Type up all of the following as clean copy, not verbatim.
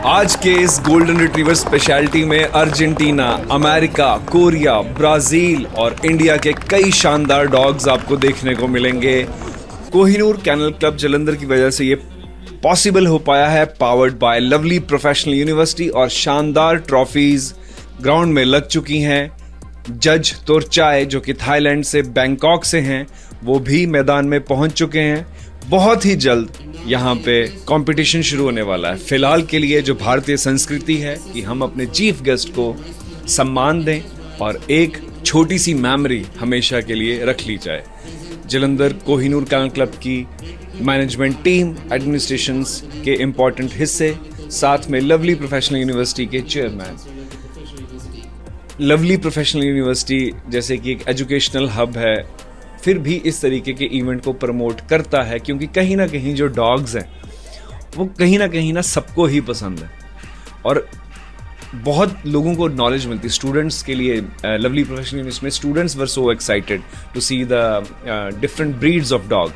आज के इस गोल्डन रिट्रीवर स्पेशलिटी में अर्जेंटीना, अमेरिका, कोरिया, ब्राज़ील और इंडिया के कई शानदार डॉग्स आपको देखने को मिलेंगे। कोहिनूर कैनल क्लब जालंधर की वजह से ये पॉसिबल हो पाया है, powered by lovely Professional university, और शानदार ट्रॉफीज ग्राउंड में लग चुकी हैं। जज तोरचाई जो कि थाईलैंड से, बैंकॉक से हैं, वो भी मैदान में पहुंच चुके हैं। बहुत ही जल्द यहाँ पे कंपटीशन शुरू होने वाला है। फिलहाल के लिए जो भारतीय संस्कृति है कि हम अपने चीफ गेस्ट को सम्मान दें और एक छोटी सी मेमोरी हमेशा के लिए रख ली जाए। जालंधर कोहिनूर कैनल क्लब की मैनेजमेंट टीम, एडमिनिस्ट्रेशंस के इम्पोर्टेंट हिस्से, साथ में लवली प्रोफेशनल यूनिवर्सिटी के चेयरमैन। लवली प्रोफेशनल यूनिवर्सिटी जैसे कि एक एजुकेशनल हब है, फिर भी इस तरीके के इवेंट को प्रमोट करता है, क्योंकि कहीं ना कहीं जो डॉग्स हैं वो कहीं ना सबको ही पसंद है और बहुत लोगों को नॉलेज मिलती है। स्टूडेंट्स के लिए लवली प्रोफेशनल यूनिवर्सिटी में students were so excited to see the different breeds of dog.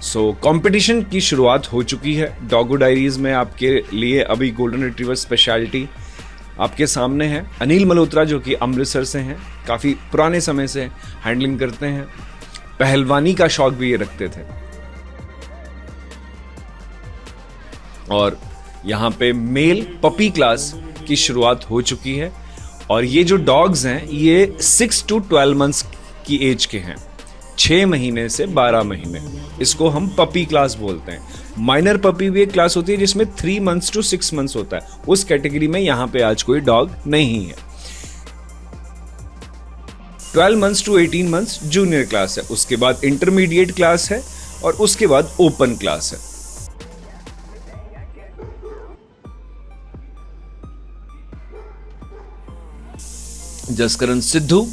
So competition की शुरुआत हो चुकी है। डॉगो डायरीज में आपके लिए अभी गोल्डन रिट्रीवर स्पेशलिटी आपके सामने है। अनिल मल्होत्रा जो कि अमृतसर से हैं, काफ़ी पुराने समय से हैंडलिंग करते हैं, पहलवानी का शौक भी ये रखते थे। और यहाँ पे मेल पपी क्लास की शुरुआत हो चुकी है और ये जो डॉग्स हैं ये 6 to 12 मंथ्स की एज के हैं, 6 महीने से 12 महीने। इसको हम पपी क्लास बोलते हैं। माइनर पपी भी एक क्लास होती है जिसमें 3 months to 6 months होता है। उस कैटेगरी में यहाँ पे आज कोई डॉग नहीं है। 12 months to 18 months junior class है, उसके बाद इंटरमीडिएट क्लास है और उसके बाद ओपन क्लास है। जसकरण सिद्धू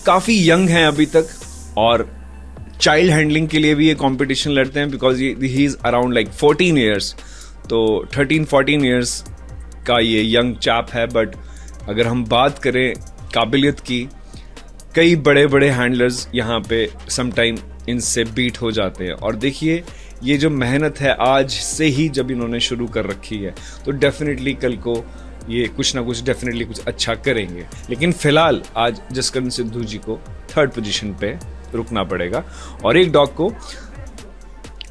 काफी यंग हैं अभी तक और चाइल्ड हैंडलिंग के लिए भी ये कंपटीशन लड़ते हैं, because he is around like 14 years, तो 13-14 ईयर्स का ये यंग चैप है। बट अगर हम बात करें काबिलियत की, कई बड़े बड़े हैंडलर्स यहाँ पे समटाइम इनसे बीट हो जाते हैं। और देखिए ये जो मेहनत है आज से ही जब इन्होंने शुरू कर रखी है, तो डेफिनेटली कल को ये कुछ ना कुछ डेफिनेटली कुछ अच्छा करेंगे। लेकिन फिलहाल आज जसकरण सिद्धू जी को 3rd पोजीशन पे रुकना पड़ेगा और एक डॉग को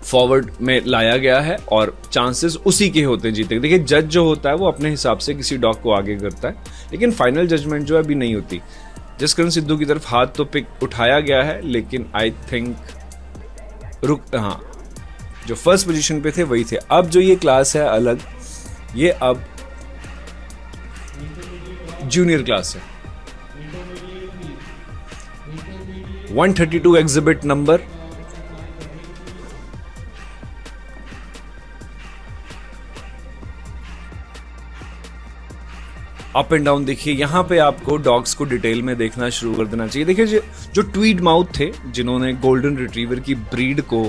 फॉरवर्ड में लाया गया है और चांसेस उसी के होते हैं जीते। देखिए जज जो होता है वो अपने हिसाब से किसी डॉग को आगे करता है, लेकिन फाइनल जजमेंट जो है अभी नहीं होती। जसकरण सिद्धू की तरफ हाथ तो पिक उठाया गया है, लेकिन आई थिंक हाँ, जो 1st पोजीशन पे थे वही थे। अब जो ये क्लास है अलग, ये अब जूनियर क्लास है। 132 exhibit number. Up and down देखिए, यहाँ पे आपको डॉग्स को डिटेल में देखना शुरू कर देना चाहिए। देखिए जो ट्वीड माउथ थे जिन्होंने गोल्डन रिट्रीवर की ब्रीड को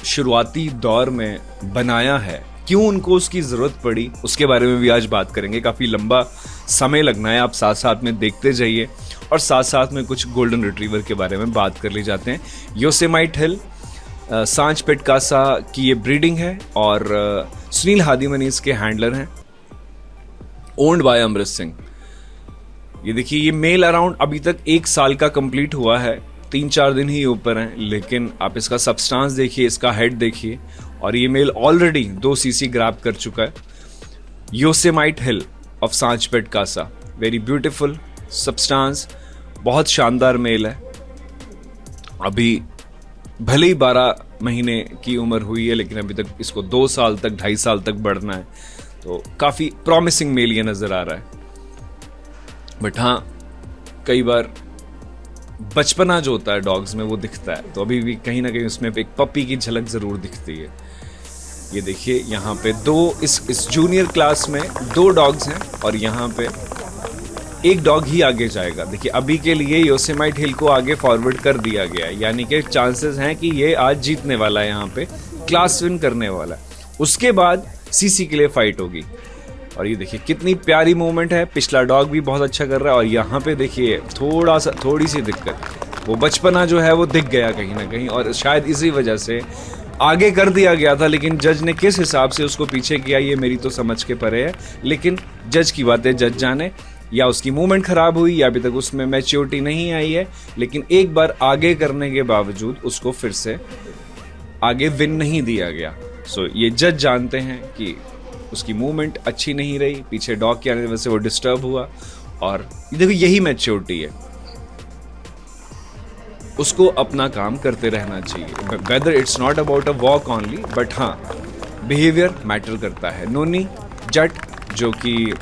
शुरुआती दौर में बनाया है, क्यों उनको उसकी ज़रूरत पड़ी, उसके बारे में भी आज बात करेंगे। काफ़ी लंबा समय लगना है, आप साथ साथ में देखते जाइए और साथ साथ में कुछ गोल्डन रिट्रीवर के बारे में बात कर ली जाते हैं। योसेमाइट हिल सांच पेट कासा की ये ब्रीडिंग है और सुनील हादीमनी इसके हैंडलर हैं, ओन्ड बाय अमृत सिंह। ये देखिए ये मेल अराउंड अभी तक 1 साल का कंप्लीट हुआ है, 3-4 दिन ही ऊपर हैं, लेकिन आप इसका सब्सटेंस देखिए, इसका हेड देखिए, और ये मेल ऑलरेडी 2 cc ग्रैब कर चुका है। योसेमाइट हिल ऑफ सांच पेट कासा, वेरी ब्यूटीफुल सब्सटेंस, बहुत शानदार मेल है। अभी भले ही 12 महीने की उम्र हुई है, लेकिन अभी तक इसको 2 साल तक, 2.5 साल तक बढ़ना है, तो काफ़ी प्रॉमिसिंग मेल ये नज़र आ रहा है। बट हाँ, कई बार बचपना जो होता है डॉग्स में वो दिखता है, तो अभी भी कहीं ना कहीं उसमें एक पपी की झलक ज़रूर दिखती है। ये देखिए यहाँ पे 2 इस जूनियर क्लास में 2 डॉग्स हैं और यहाँ पे एक डॉग ही आगे जाएगा। देखिए अभी के लिए योसेमाइट हिल को आगे फॉरवर्ड कर दिया गया है, यानी कि चांसेस हैं कि ये आज जीतने वाला है, यहाँ पे क्लास विन करने वाला है। उसके बाद सीसी के लिए फाइट होगी। और ये देखिए कितनी प्यारी मूवमेंट है, पिछला डॉग भी बहुत अच्छा कर रहा है और यहाँ पे देखिए थोड़ी सी दिक्कत, वो बचपना जो है वो दिख गया कहीं ना कहीं, और शायद इसी वजह से आगे कर दिया गया था, लेकिन जज ने किस हिसाब से उसको पीछे किया ये मेरी तो समझ के परे है। लेकिन जज की बातें जज जाने, या उसकी मूवमेंट खराब हुई या अभी तक उसमें मैच्योरिटी नहीं आई है, लेकिन एक बार आगे करने के बावजूद उसको फिर से आगे विन नहीं दिया गया। सो ये जज जानते हैं कि उसकी मूवमेंट अच्छी नहीं रही, पीछे डॉग के आने की वजह से वो डिस्टर्ब हुआ, और देखो यही मैच्योरिटी है, उसको अपना काम करते रहना चाहिए। Whether it's not about a walk only, but हाँ बिहेवियर मैटर करता है। नोनी जट जो कि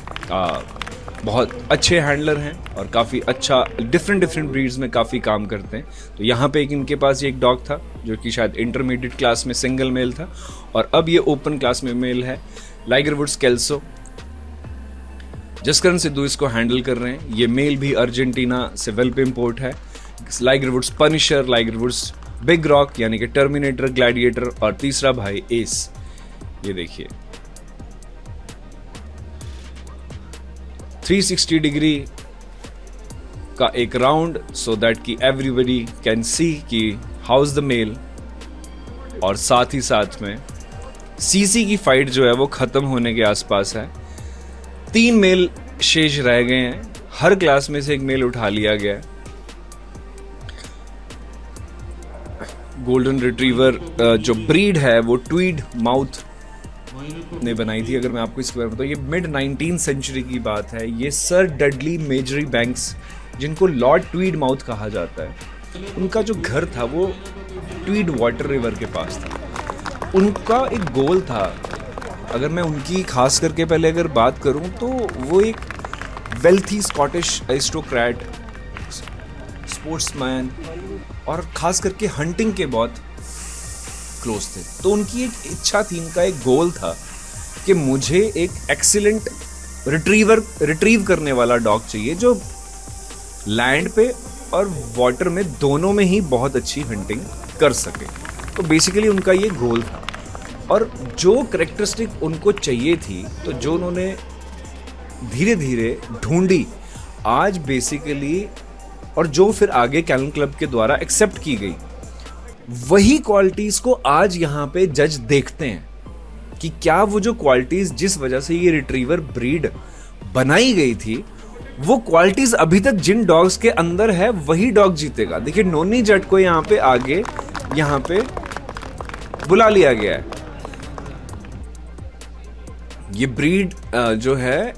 बहुत अच्छे हैंडलर हैं और काफ़ी अच्छा डिफरेंट ब्रीड्स में काफ़ी काम करते हैं। तो यहाँ पे इनके पास एक डॉग था जो कि शायद इंटरमीडिएट क्लास में सिंगल मेल था, और अब ये ओपन क्लास में मेल है। Liger woods Kelso, Jaskaran Sidhu इसको हैंडल कर रहे हैं। ये मेल भी अर्जेंटीना से वेल्प इम्पोर्ट है। Liger Woods Punisher, Liger Woods big Rock यानी कि टर्मिनेटर, ग्लैडिएटर, और तीसरा भाई एस। ये देखिए 360 डिग्री का एक राउंड, सो दैट कि एवरीबडी कैन सी कि हाउ इज द मेल, और साथ ही साथ में सीसी की फाइट जो है वो खत्म होने के आसपास है। 3 मेल शेष रह गए हैं, हर क्लास में से एक मेल उठा लिया गया है। गोल्डन रिट्रीवर जो ब्रीड है वो ट्वीड माउथ ने बनाई थी। अगर मैं आपको इसके बारे में बताऊं, ये मिड 19th सेंचुरी की बात है। ये सर डडली मेजरी बैंक्स, जिनको लॉर्ड ट्वीड माउथ कहा जाता है, उनका जो घर था वो ट्वीड वाटर रिवर के पास था। उनका एक गोल था, अगर मैं उनकी खास करके पहले अगर बात करूं, तो वो एक वेल्थी स्कॉटिश एरिस्टोक्रेट, स्पोर्ट्समैन, और खास करके हंटिंग के बहुत क्लोज थे। तो उनकी एक इच्छा थी, इनका एक गोल था कि मुझे एक एक्सीलेंट रिट्रीव करने वाला डॉग चाहिए जो लैंड पे और वाटर में दोनों में ही बहुत अच्छी हंटिंग कर सके। तो बेसिकली उनका ये गोल था, और जो करेक्टरिस्टिक उनको चाहिए थी, तो जो उन्होंने धीरे धीरे ढूंढी आज बेसिकली, और जो फिर आगे कैनन क्लब के द्वारा एक्सेप्ट की गई, वही क्वालिटीज को आज यहाँ पे जज देखते हैं कि क्या वो जो क्वालिटीज जिस वजह से ये रिट्रीवर ब्रीड बनाई गई थी, वो क्वालिटीज अभी तक जिन डॉग्स के अंदर है वही डॉग जीतेगा। देखिए नोनी जट को यहाँ पे आगे यहाँ पे बुला लिया गया है। ये ब्रीड जो है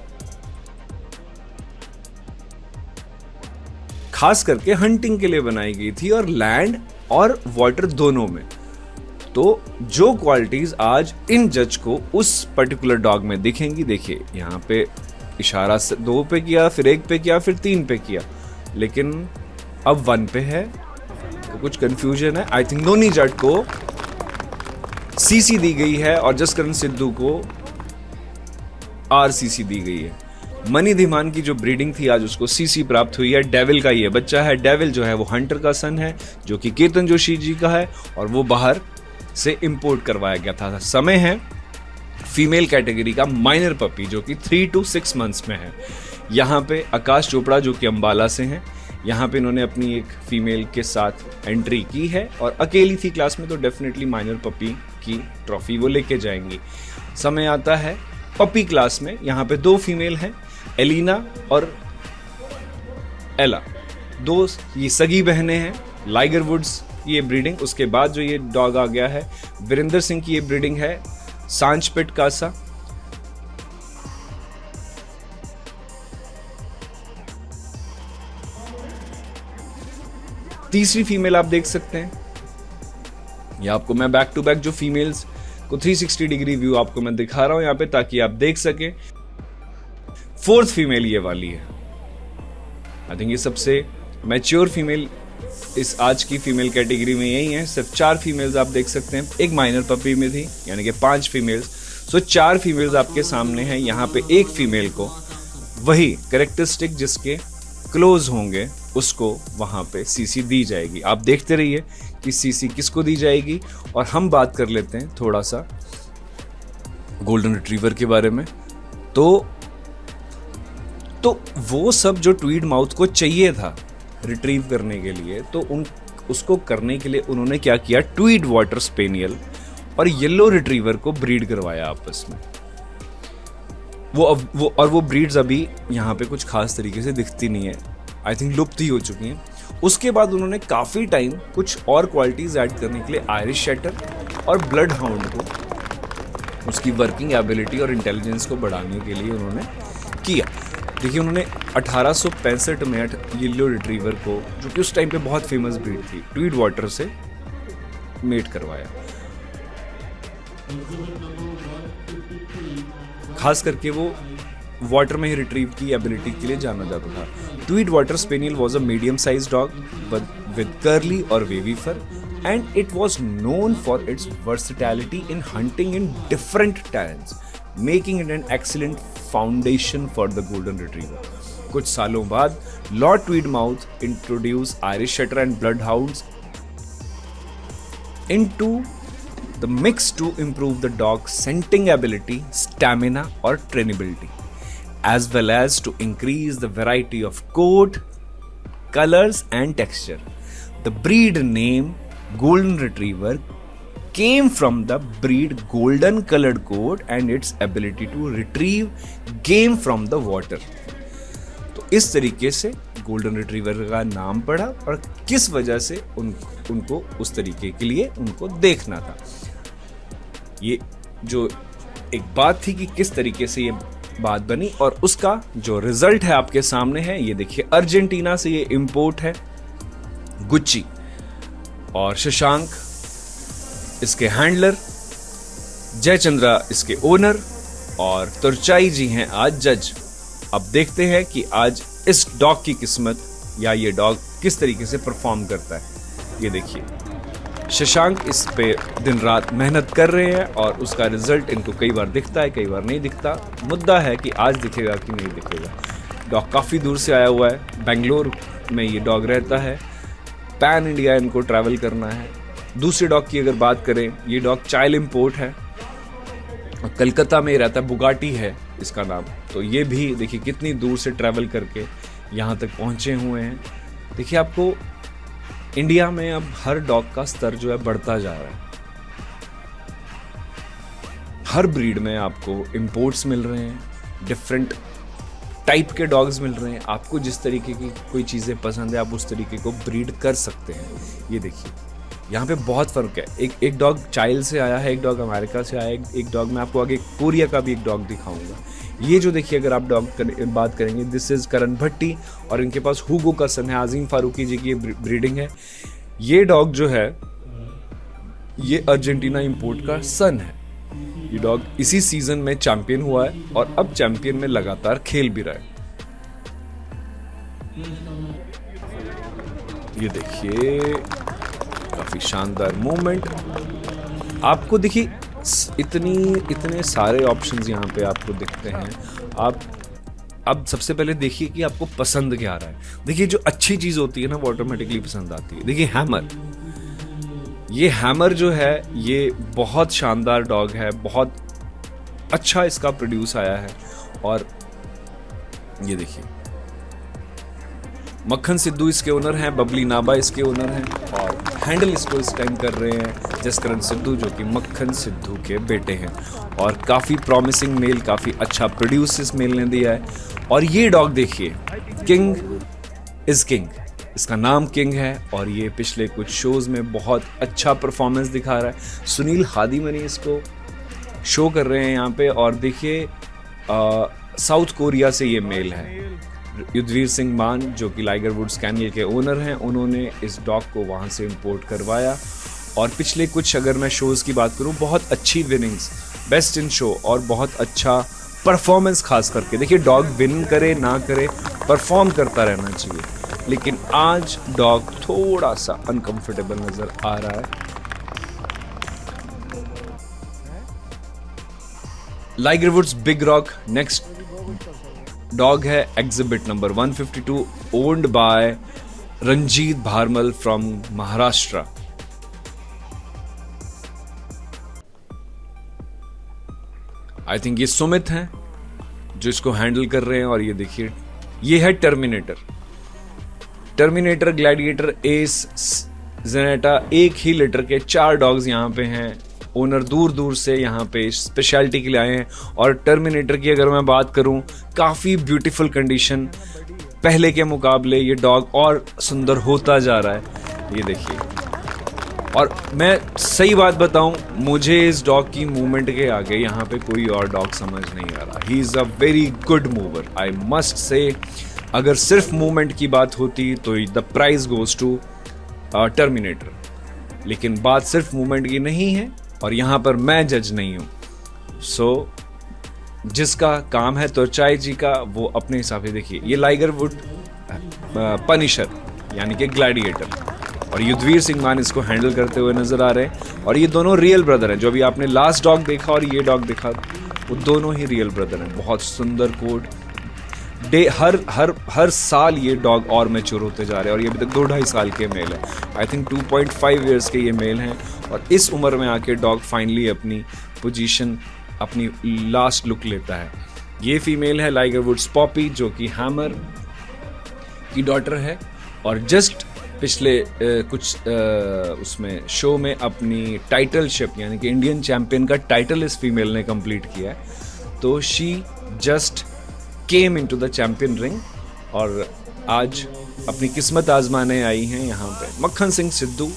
खास करके हंटिंग के लिए बनाई गई थी, और लैंड और वाटर दोनों में। तो जो क्वालिटीज आज इन जज को उस पर्टिकुलर डॉग में दिखेंगी, देखिए यहाँ पे इशारा 2 पे किया, फिर 1 पे किया, फिर 3 पे किया, लेकिन अब 1 पे है, तो कुछ कंफ्यूजन है। आई थिंक नोनी जट को सीसी दी गई है और जसकरण सिद्धू को आरसीसी दी गई है। मनी धीमान की जो ब्रीडिंग थी आज उसको सीसी प्राप्त हुई है। डेविल का ये बच्चा है। डेविल जो है वो हंटर का सन है, जो कि कीर्तन जोशी जी का है, और वो बाहर से इंपोर्ट करवाया गया था। समय है फीमेल कैटेगरी का माइनर पपी, जो कि 3 to 6 months में है। यहाँ पे आकाश चोपड़ा जो कि अंबाला से हैं, यहाँ पे इन्होंने अपनी एक फीमेल के साथ एंट्री की है, और अकेली थी क्लास में, तो डेफिनेटली माइनर पपी की ट्रॉफी वो लेके जाएंगी। समय आता है पपी क्लास में, यहाँ पे 2 फीमेल हैं, एलिना और एला, 2 ये सगी बहनें हैं। लाइगर वुड्स ये ब्रीडिंग, उसके बाद जो ये डॉग आ गया है वीरेंद्र सिंह की ये ब्रीडिंग है सांचपेट कासा। तीसरी फीमेल आप देख सकते हैं, ये आपको मैं बैक टू बैक जो फीमेल्स को 360 डिग्री व्यू आपको मैं दिखा रहा हूं यहाँ पे, ताकि आप देख सकें। 4th फीमेल ये वाली है। आई थिंक ये सबसे मैच्योर फीमेल इस आज की फीमेल कैटेगरी में यही है। सिर्फ 4 फीमेल्स आप देख सकते हैं, एक माइनर पपी में थी, यानी कि 5 फीमेल्स। सो 4 फीमेल्स आपके सामने हैं। यहाँ पे एक फीमेल को वही कैरेक्टरिस्टिक जिसके क्लोज होंगे उसको वहाँ पे सीसी दी जाएगी। आप देखते रहिए कि सीसी किसको दी जाएगी, और हम बात कर लेते हैं थोड़ा सा गोल्डन रिट्रीवर के बारे में। तो वो सब जो ट्वीड माउथ को चाहिए था रिट्रीव करने के लिए, तो उसको करने के लिए उन्होंने क्या किया, ट्वीड वाटर स्पेनियल और येलो रिट्रीवर को ब्रीड करवाया आपस में। वो ब्रीड्स अभी यहाँ पे कुछ खास तरीके से दिखती नहीं है, आई थिंक लुप्त ही हो चुकी हैं। उसके बाद उन्होंने काफ़ी टाइम कुछ और क्वालिटीज़ ऐड करने के लिए आयरिश सेटर और ब्लड हाउंड को उसकी वर्किंग एबिलिटी और इंटेलिजेंस को बढ़ाने के लिए उन्होंने किया। देखिए उन्होंने 1865 में येलो रिट्रीवर को, जो कि उस टाइम पे बहुत फेमस ब्रीड थी, ट्वीड वाटर से मेट करवाया। खास करके वो वाटर में ही रिट्रीव की एबिलिटी के लिए जाना जाता था। Tweed water spaniel was a medium size dog with curly और wavy fur and it was known for its versatility in hunting in different terrains, making it an excellent foundation for the golden retriever. कुछ सालों बाद Lord ट्वीडमाउथ introduced Irish Setter and Bloodhounds into the mix to improve the dog's scenting ability, stamina or trainability, as well as to increase the variety of coat, colors and texture. The breed name Golden Retriever came from the breed golden colored coat and its ability to retrieve game from the water. तो इस तरीके से golden retriever का नाम पड़ा और किस वजह से उनको उस तरीके के लिए उनको देखना था। ये जो एक बात थी कि किस तरीके से ये बात बनी और उसका जो रिजल्ट है आपके सामने है। ये देखिए अर्जेंटीना से ये इंपोर्ट है गुच्ची, और शशांक इसके हैंडलर, जयचंद्रा इसके ओनर और तुरचाई जी हैं आज जज। अब देखते हैं कि आज इस डॉग की किस्मत या ये डॉग किस तरीके से परफॉर्म करता है। ये देखिए शशांक इस पे दिन रात मेहनत कर रहे हैं और उसका रिजल्ट इनको कई बार दिखता है, कई बार नहीं दिखता। मुद्दा है कि आज दिखेगा कि नहीं दिखेगा। डॉग काफ़ी दूर से आया हुआ है, बेंगलोर में ये डॉग रहता है, पैन इंडिया इनको ट्रैवल करना है। दूसरे डॉग की अगर बात करें, ये डॉग चाइल्ड इंपोर्ट है और कलकत्ता में रहता है, बुगाटी है इसका नाम। तो ये भी देखिए कितनी दूर से ट्रैवल करके यहाँ तक पहुँचे हुए हैं। देखिए आपको इंडिया में अब हर डॉग का स्तर जो है बढ़ता जा रहा है। हर ब्रीड में आपको इंपोर्ट्स मिल रहे हैं, डिफरेंट टाइप के डॉग्स मिल रहे हैं। आपको जिस तरीके की कोई चीज़ें पसंद है आप उस तरीके को ब्रीड कर सकते हैं। ये देखिए यहाँ पे बहुत फ़र्क है। एक डॉग चाइल्ड से आया है, एक डॉग अमेरिका से आया है, एक डॉग मैं आपको आगे कोरिया का भी एक डॉग दिखाऊंगा। ये जो देखिए अगर आप डॉग बात करेंगे, दिस इज़ करण भट्टी और इनके पास हुगो का सन है, आज़ीम फारूकी जी की ये ब्रीडिंग है। ये डॉग जो है ये अर्जेंटीना इंपोर्ट का सन है। ये डॉग इसी सीजन में चैंपियन हुआ है और अब चैंपियन में लगातार खेल भी रहा है। ये देखिए काफी शानदार मूवमेंट। आपको देखिए इतने सारे ऑप्शंस यहाँ पे आपको दिखते हैं। आप अब सबसे पहले देखिए कि आपको पसंद क्या आ रहा है। देखिए जो अच्छी चीज होती है ना वो ऑटोमेटिकली पसंद आती है। देखिए हैमर, ये हैमर जो है ये बहुत शानदार डॉग है, बहुत अच्छा इसका प्रोड्यूस आया है। और ये देखिए मक्खन सिद्धू इसके ओनर हैं, बबली नाबा इसके ओनर हैं और हैंडल इसको इस टाइम कर रहे हैं जसकरण सिद्धू जो कि मक्खन सिद्धू के बेटे हैं। और काफ़ी प्रॉमिसिंग मेल, काफ़ी अच्छा प्रोड्यूस इस मेल ने दिया है। और ये डॉग देखिए किंग इज़ किंग, इसका नाम किंग है और ये पिछले कुछ शोज़ में बहुत अच्छा परफॉर्मेंस दिखा रहा है। सुनील हादीमनी इसको शो कर रहे हैं यहाँ पे। और देखिए साउथ कोरिया से ये मेल है, युद्धवीर सिंह मान जो कि लाइगर वुड्स कैनल के ओनर हैं, उन्होंने इस डॉग को वहाँ से इंपोर्ट करवाया। और पिछले कुछ अगर मैं शोज़ की बात करूँ, बहुत अच्छी विनिंग्स, बेस्ट इन शो और बहुत अच्छा परफॉर्मेंस। खास करके देखिए डॉग विन करे ना करे, परफॉर्म करता रहना चाहिए। लेकिन आज डॉग थोड़ा सा अनकंफर्टेबल नजर आ रहा है। Liger Woods big rock next dog है, exhibit number 152, owned by Ranjeet Bharmal from Maharashtra. I think ये सुमित हैं जो इसको हैंडल कर रहे हैं। और ये देखिए ये है टर्मिनेटर, ग्लैडिएटर, एस, जेनेटा। एक ही लिटर के 4 डॉग्स यहाँ पे हैं ओनर दूर दूर से यहाँ पे स्पेशलिटी के लिए आए हैं। और टर्मिनेटर की अगर मैं बात करूँ, काफ़ी ब्यूटीफुल कंडीशन, पहले के मुकाबले ये डॉग और सुंदर होता जा रहा है, ये देखिए। और मैं सही बात बताऊं, मुझे इस डॉग की मूवमेंट के आगे यहाँ पे कोई और डॉग समझ नहीं आ रहा। He is a very good mover, I must say. अगर सिर्फ मूवमेंट की बात होती तो the prize goes to Terminator, लेकिन बात सिर्फ मूवमेंट की नहीं है और यहाँ पर मैं जज नहीं हूँ। सो जिसका काम है तो चाय जी का, वो अपने हिसाब से देखिए। ये लाइगर वुड पनिशर यानी कि ग्लैडिएटर, और युद्धवीर सिंह मान इसको हैंडल करते हुए नजर आ रहे हैं। और ये दोनों रियल ब्रदर हैं। जो अभी आपने लास्ट डॉग देखा और ये डॉग देखा, वो दोनों ही रियल ब्रदर हैं। बहुत सुंदर कोड, हर साल ये डॉग और मैच्योर होते जा रहे हैं। और ये अभी तक 2-2.5 साल के मेल है। आई थिंक 2.5 ईयर्स के ये मेल हैं। और इस उम्र में आके डॉग फाइनली अपनी पोजीशन, अपनी लास्ट लुक लेता है। ये फीमेल है लाइगर वुड्स पॉपी, जो कि हैमर की डॉटर है। और जस्ट पिछले कुछ उसमें शो में अपनी टाइटलशिप यानी कि इंडियन चैंपियन का टाइटल इस फीमेल ने कंप्लीट किया है। तो she just came into the champion ring और आज अपनी किस्मत आजमाने आई हैं यहाँ पे। मक्खन सिंह सिद्धू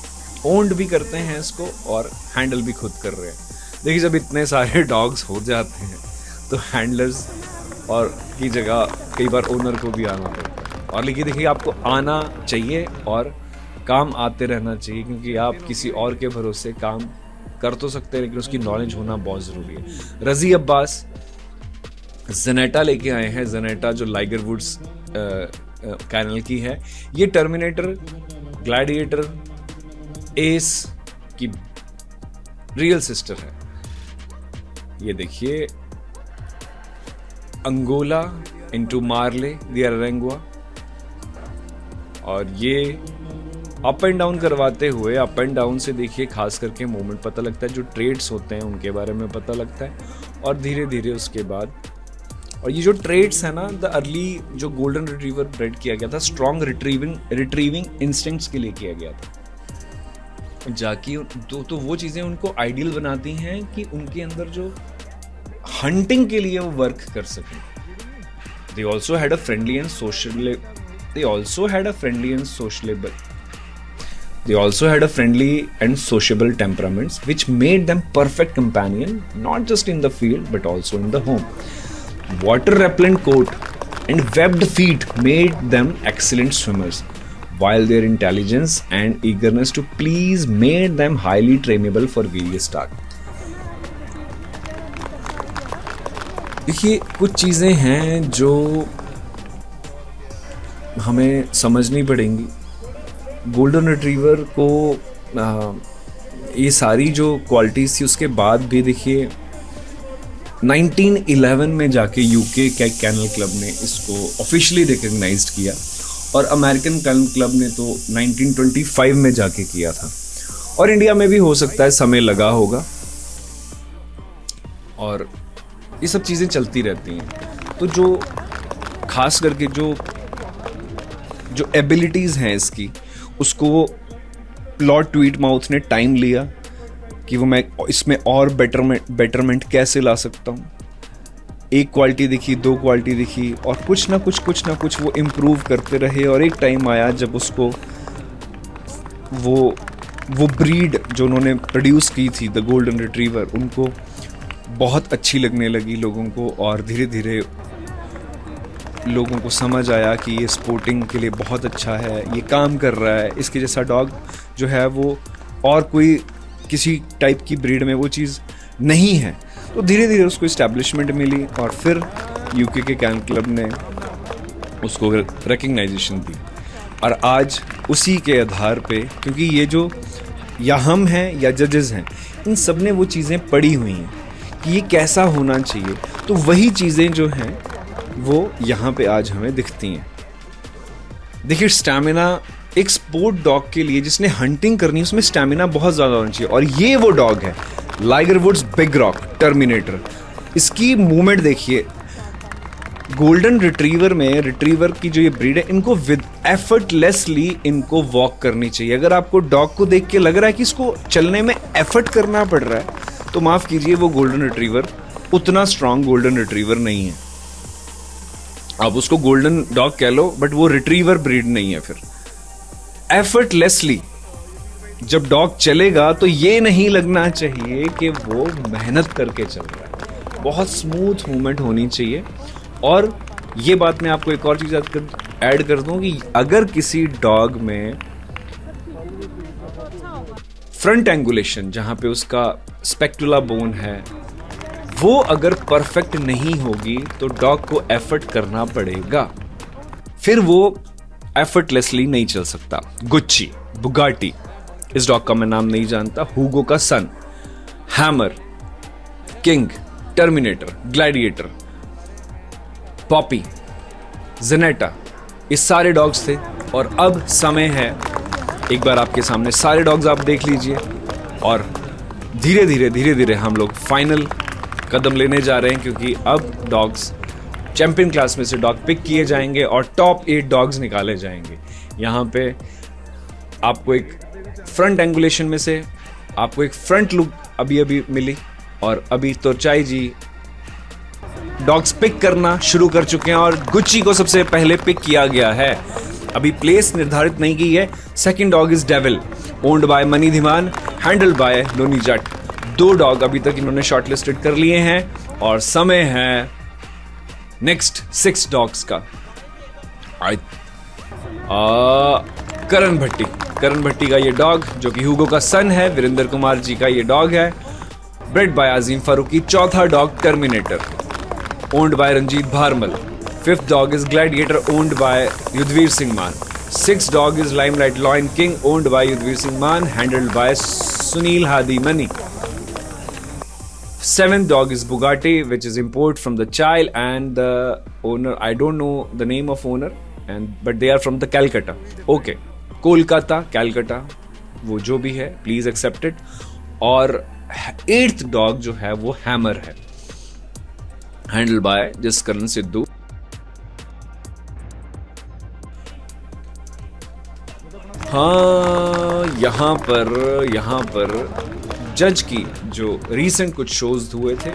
ओन्ड भी करते हैं इसको और हैंडल भी खुद कर रहे हैं। देखिए, जब इतने सारे डॉग्स हो जाते हैं तो हैंडलर्स और की जगह कई बार ओनर को भी आना पड़ता है। और लेकिन देखिए, आपको आना चाहिए और काम आते रहना चाहिए, क्योंकि आप किसी और के भरोसे काम कर तो सकते हैं, लेकिन उसकी नॉलेज होना बहुत ज़रूरी है। रज़ी अब्बास जेनेटा लेके आए हैं। जेनेटा जो लाइगर वुड्स कैनल की है। ये टर्मिनेटर, ग्लैडिएटर, एस की रियल सिस्टर है। ये देखिए, अंगोला इंटू मार्ले दिया रेंगुआ। और ये अप एंड डाउन करवाते हुए, अप एंड डाउन से देखिए खास करके मूवमेंट पता लगता है, जो ट्रेड्स होते हैं उनके बारे में पता लगता है। और धीरे धीरे उसके बाद, और ये जो ट्रेड्स है ना, द अर्ली जो गोल्डन रिट्रीवर ब्रेड किया गया था, स्ट्रॉन्ग रिट्रीविंग इंस्टिंक्ट्स के लिए किया गया था। जाके तो वो चीज़ें उनको आइडियल बनाती हैं कि उनके अंदर जो हंटिंग के लिए वो वर्क कर सकें। They also had a friendly and sociable temperaments, which made them perfect companion, not just in the field but also in the home. Water repellent coat and webbed feet made them excellent swimmers, while their intelligence and eagerness to please made them highly trainable for various tasks. देखिए, कुछ चीज़ें हैं जो हमें समझनी पड़ेंगी। Golden retriever को ये सारी जो क्वालिटीज़ थी, उसके बाद भी देखिए 1911 में जाके यूके कैनल क्लब ने इसको ऑफिशियली रिकग्नाइज्ड किया और अमेरिकन कैनल क्लब ने तो 1925 में जाके किया था। और इंडिया में भी हो सकता है समय लगा होगा, और ये सब चीज़ें चलती रहती हैं। तो जो खास करके जो एबिलिटीज़ हैं इसकी, उसको लॉर्ड ट्वीटमाउथ ने टाइम लिया कि वो मैं इसमें और बेटरमेंट कैसे ला सकता हूँ। एक क्वालिटी दिखी, 2 क्वालिटी दिखी, और कुछ ना कुछ वो इम्प्रूव करते रहे। और एक टाइम आया जब उसको वो ब्रीड जो उन्होंने प्रोड्यूस की थी, द गोल्डन रिट्रीवर, उनको बहुत अच्छी लगने लगी लोगों को। और धीरे धीरे लोगों को समझ आया कि ये स्पोर्टिंग के लिए बहुत अच्छा है, ये काम कर रहा है, इसके जैसा डॉग जो है वो और कोई किसी टाइप की ब्रीड में वो चीज़ नहीं है। तो धीरे धीरे उसको इस्टेब्लिशमेंट मिली और फिर यूके के कैनल क्लब ने उसको रिकग्नाइजेशन दी। और आज उसी के आधार पे, क्योंकि ये जो या हम हैं या जजेस हैं, इन सब ने वो चीज़ें पढ़ी हुई हैं कि ये कैसा होना चाहिए, तो वही चीज़ें जो हैं वो यहाँ पे आज हमें दिखती हैं। देखिए, स्टैमिना एक स्पोर्ट डॉग के लिए जिसने हंटिंग करनी है, उसमें स्टैमिना बहुत ज़्यादा होना चाहिए। और ये वो डॉग है, Liger Woods big Rock Terminator. इसकी मूवमेंट देखिए, गोल्डन रिट्रीवर में, रिट्रीवर की जो ये ब्रीड है, इनको विद एफर्टलेसली इनको वॉक करनी चाहिए। अगर आपको डॉग को देख के लग रहा है कि इसको चलने में एफर्ट करना पड़ रहा है, तो माफ़ कीजिए वो गोल्डन रिट्रीवर उतना स्ट्रांग गोल्डन रिट्रीवर नहीं है। आप उसको गोल्डन डॉग कह लो बट वो रिट्रीवर ब्रीड नहीं है। फिर एफर्टलेसली जब डॉग चलेगा तो ये नहीं लगना चाहिए कि वो मेहनत करके चल रहा है, बहुत स्मूथ मूवमेंट होनी चाहिए। और ये बात मैं आपको एक और चीज़ ऐड कर दूं कि अगर किसी डॉग में फ्रंट एंगुलेशन, जहां पे उसका स्पेक्टुला बोन है, वो अगर परफेक्ट नहीं होगी तो डॉग को एफर्ट करना पड़ेगा, फिर वो एफर्टलेसली नहीं चल सकता। गुच्ची, बुगाटी, इस डॉग का मैं नाम नहीं जानता, हुगो का son, hammer, king, terminator, gladiator, poppy, Janetta, ये सारे डॉग्स थे। और अब समय है, एक बार आपके सामने सारे डॉग्स आप देख लीजिए और धीरे धीरे हम लोग फाइनल कदम लेने जा रहे हैं, क्योंकि अब डॉग्स चैंपियन क्लास में से डॉग पिक किए जाएंगे और टॉप 8 डॉग्स निकाले जाएंगे। यहाँ पे आपको एक फ्रंट एंगुलेशन में से आपको एक फ्रंट लुक अभी मिली और अभी तोरचाई जी डॉग्स पिक करना शुरू कर चुके हैं और गुच्ची को सबसे पहले पिक किया गया है। अभी प्लेस निर्धारित नहीं की है। Second dog is Devil, owned by Mani Dhiman, handled by Noni Jatt. 2 dog अभी तक इन्होंने शॉर्टलिस्टेड कर लिए हैं और समय है नेक्स्ट 6 डॉग्स का। करण भट्टी का ये डॉग, जो कि हुगो का सन है, वीरेंद्र कुमार जी का ये डॉग है, ब्रेड बाय अजीम फारूकी। चौथा dog Terminator, owned by Ranjeet Bharmal. 5th dog is Gladiator, owned by Yudhvir Singh Maan. 6th dog is Limelight Lion King, owned by Yudhvir Singh Maan, handled by Sunil Hadi Mani. 7th dog is Bugatti, which is import from the child, and the owner, I don't know the name of owner, but they are from the Calcutta. Okay, Kolkata, Calcutta, वो जो भी है, please accept it. और 8th dog जो है वो hammer है, handle bye Jaskaran Sidhu. हाँ, यहाँ पर जज की जो रीसेंट कुछ शोज हुए थे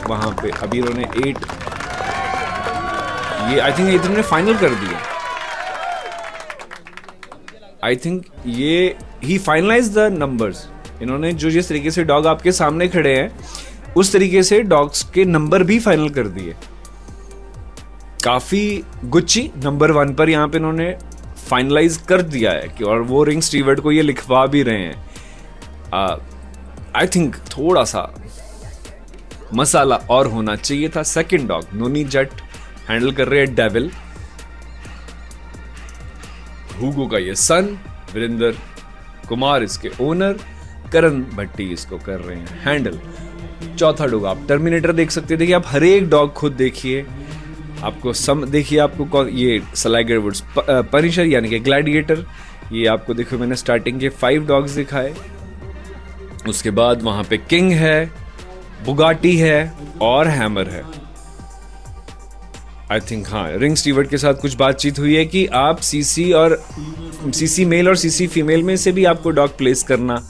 वहाँ पे अभी इन्होंने 8, ये आई थिंक इन्होंने फाइनल कर दिया। आई थिंक ये ही फाइनलाइज द नंबर्स। इन्होंने जो जिस तरीके से डॉग आपके सामने खड़े हैं उस तरीके से डॉग्स के नंबर भी फाइनल कर दिए। काफी गुच्ची नंबर 1 पर यहाँ पे इन्होंने फाइनलाइज कर दिया है कि, और वो रिंग स्टीवर्ड को ये लिखवा भी रहे हैं। आई थिंक थोड़ा सा मसाला और होना चाहिए था। सेकंड डॉग नोनी जट हैंडल कर रहे हैं डेविल, हुगो का ये सन, वीरेंद्र कुमार इसके ओनर, करण भट्टी इसको कर रहे हैं हैंडल। चौथा डॉग आप टर्मिनेटर देख सकते थे कि आप हर एक डॉग खुद देखिए, आपको देखिए आपको ये सलाइगर वुड्स पनिशर यानी कि ग्लैडिएटर, ये आपको देखो मैंने स्टार्टिंग के 5 डॉग्स दिखाए। उसके बाद वहां पे किंग है, बुगाटी है और हैमर है। आई थिंक हाँ, रिंग स्टीवर्ड के साथ कुछ बातचीत हुई है कि आप सीसी मेल और सीसी फीमेल में से भी आपको डॉग प्लेस करना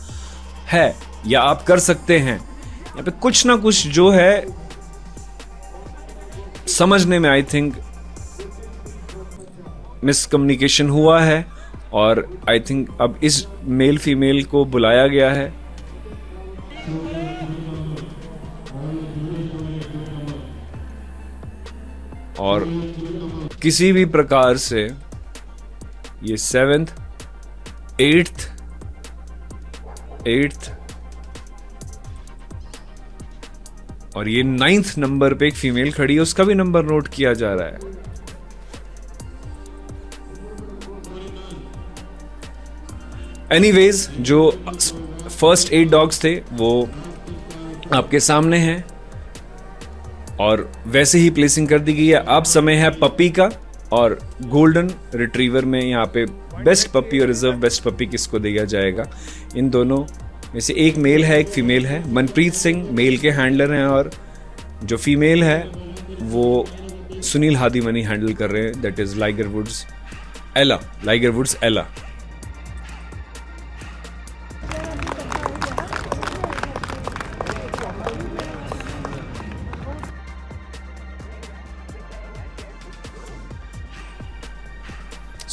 है या आप कर सकते हैं। यहाँ पे कुछ ना कुछ जो है समझने में आई थिंक मिसकम्युनिकेशन हुआ है और आई थिंक अब इस मेल फीमेल को बुलाया गया है। और किसी भी प्रकार से ये 7th, 8th और ये 9th नंबर पे एक फीमेल खड़ी है, उसका भी नंबर नोट किया जा रहा है। एनीवेज, जो फर्स्ट 8 डॉग्स थे वो आपके सामने हैं और वैसे ही प्लेसिंग कर दी गई है। अब समय है पपी का, और गोल्डन रिट्रीवर में यहाँ पे बेस्ट पपी और रिजर्व बेस्ट पपी किसको दिया जाएगा। इन दोनों में से एक मेल है, एक फीमेल है। मनप्रीत सिंह मेल के हैंडलर हैं और जो फीमेल है वो सुनील हादी मनी हैंडल कर रहे हैं, दैट इज लाइगर वुड्स एला।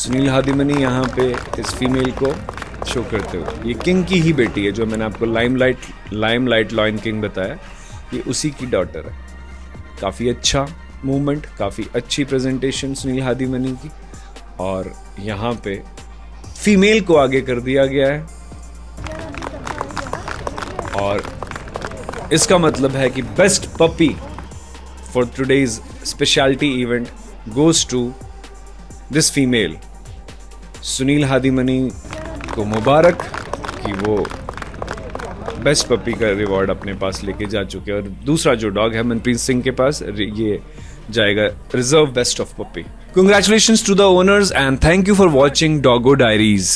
सुनील हादीमनी यहाँ पे इस फीमेल को शो करते हुए, ये किंग की ही बेटी है, जो मैंने आपको लाइमलाइट लॉयन किंग बताया, ये उसी की डॉटर है। काफ़ी अच्छा मूवमेंट, काफ़ी अच्छी प्रेजेंटेशन सुनील हादीमनी की, और यहाँ पे फीमेल को आगे कर दिया गया है, और इसका मतलब है कि best puppy for today's speciality event goes to this female. Sunil Hadimani को मुबारक कि वो बेस्ट पपी का रिवॉर्ड अपने पास लेके जा चुके हैं, और दूसरा जो डॉग है मनप्रीत सिंह के पास, ये जाएगा reserve best of puppy. Congratulations to the owners and thank you for watching Doggo Diaries.